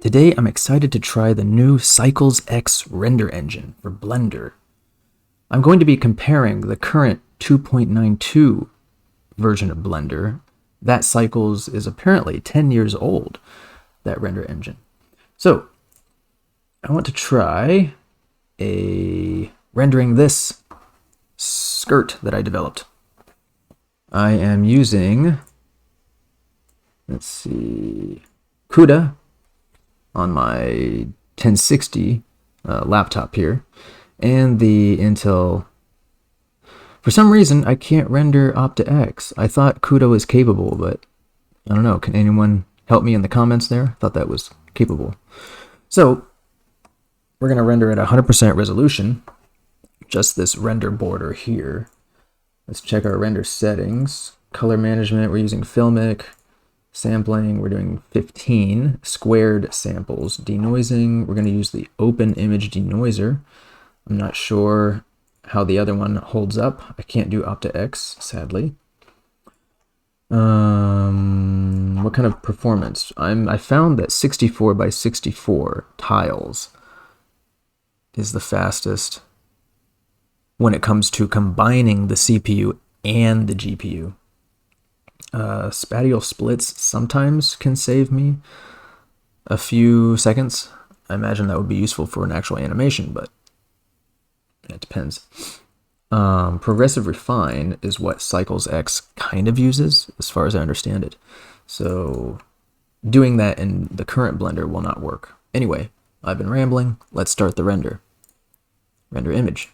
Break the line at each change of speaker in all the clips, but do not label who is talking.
Today I'm excited to try the new Cycles X render engine for Blender. I'm going to be comparing the current 2.92 version of Blender. That Cycles is apparently 10 years old, that render engine. So, I want to try rendering this skirt that I developed. I am using, let's see, CUDA on my 1060 laptop here, and the Intel. For some reason, I can't render OptiX. I thought CUDA was capable, but I don't know. Can anyone help me in the comments there? I thought that was capable. So, we're going to render at 100% resolution, just this render border here. Let's check our render settings. Color management, we're using Filmic. Sampling, we're doing 15 squared samples. Denoising, we're going to use the Open Image Denoiser. I'm not sure how the other one holds up. I can't do OptiX, sadly. What kind of performance? I found that 64 by 64 tiles is the fastest when it comes to combining the CPU and the GPU. Spatial splits sometimes can save me a few seconds. I imagine that would be useful for an actual animation, but it depends. Progressive refine is what Cycles X kind of uses, as far as I understand it. So doing that in the current Blender will not work. Anyway, I've been rambling. Let's start the render. Render image.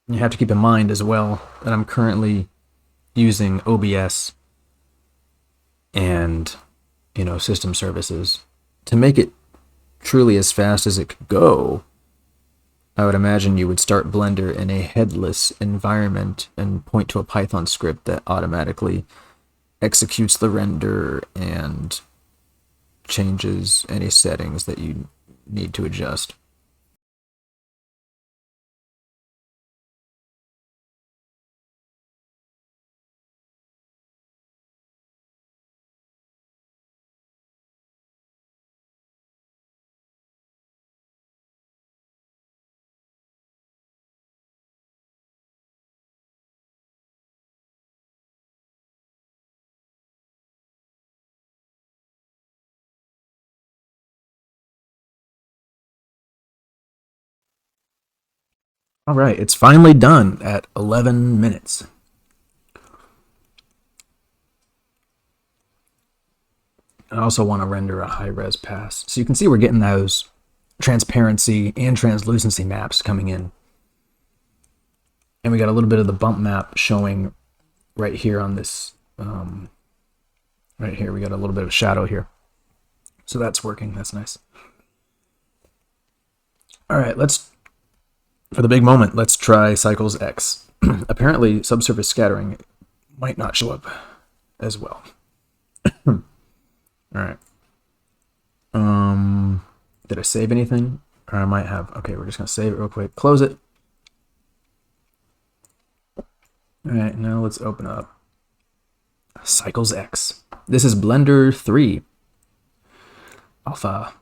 You have to keep in mind as well that I'm currently using OBS and, system services. To make it truly as fast as it could go, I would imagine you would start Blender in a headless environment and point to a Python script that automatically executes the render and changes any settings that you need to adjust. All right, it's finally done at 11 minutes. I also want to render a high-res pass. So you can see we're getting those transparency and translucency maps coming in. And we got a little bit of the bump map showing right here on this, right here. We got a little bit of shadow here. So that's working, that's nice. All right, for the big moment, let's try Cycles X. Apparently, subsurface scattering might not show up as well. All right. Did I save anything? Or I might have. Okay, we're just going to save it real quick. Close it. All right, now let's open up Cycles X. This is Blender 3 Alpha.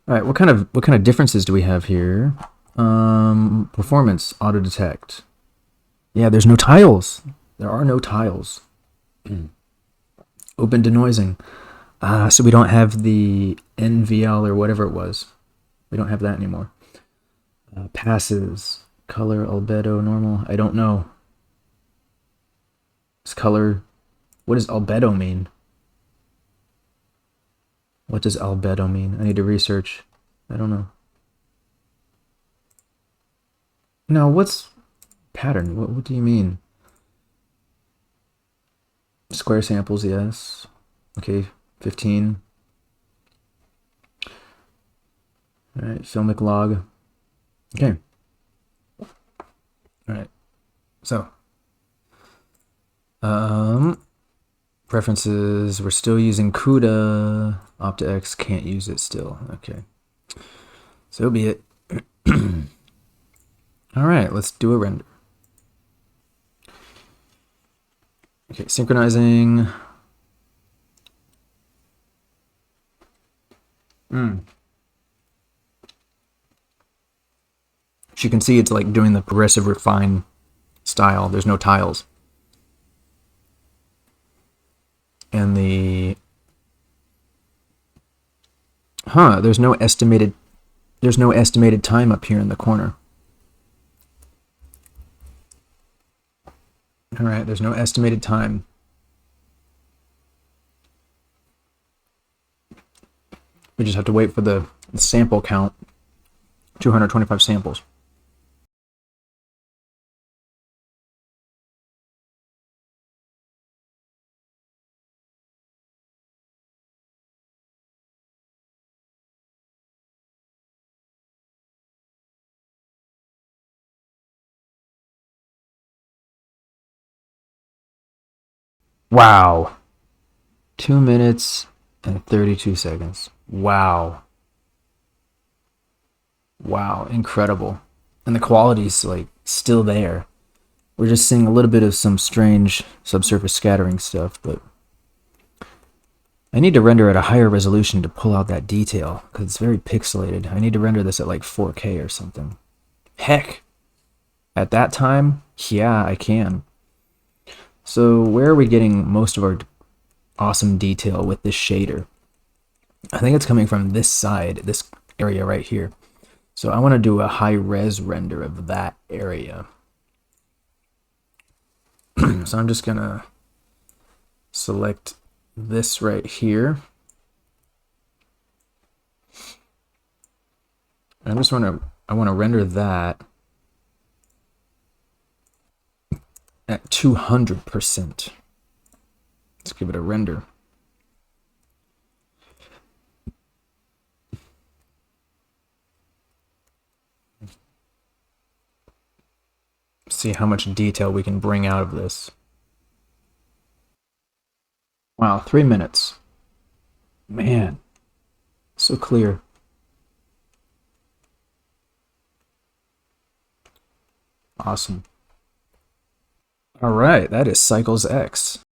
All right, what kind of differences do we have here? Performance, auto detect. Yeah, there's no tiles. There are no tiles. Open denoising. So we don't have the NVL or whatever it was. We don't have that anymore. Passes, color, albedo, normal. I don't know. This color. What does albedo mean? What does albedo mean? I need to research. I don't know. No, what's pattern? What do you mean? Square samples, yes. Okay, 15. All right, filmic log. Okay. All right. So, Preferences, we're still using CUDA. OptiX can't use it still. Okay. So be it. All right, let's do a render. Okay, synchronizing. As you can see, it's like doing the progressive refine style. There's no tiles. And there's no estimated time up here in the corner. All right, there's no estimated time. We just have to wait for the sample count, 225 samples. Wow. 2 minutes and 32 seconds. Wow. Wow, incredible. And the quality's like still there. We're just seeing a little bit of some strange subsurface scattering stuff, but I need to render at a higher resolution to pull out that detail because it's very pixelated. I need to render this at like 4K or something. Heck, at that time, yeah, I can. So where are we getting most of our awesome detail with this shader? I think it's coming from this side, this area right here. So I want to do a high res render of that area. So I'm just gonna select this right here. And I want to render that at 200%. Let's give it a render. See how much detail we can bring out of this. Wow, 3 minutes. Man, so clear. Awesome. All right, that is Cycles X.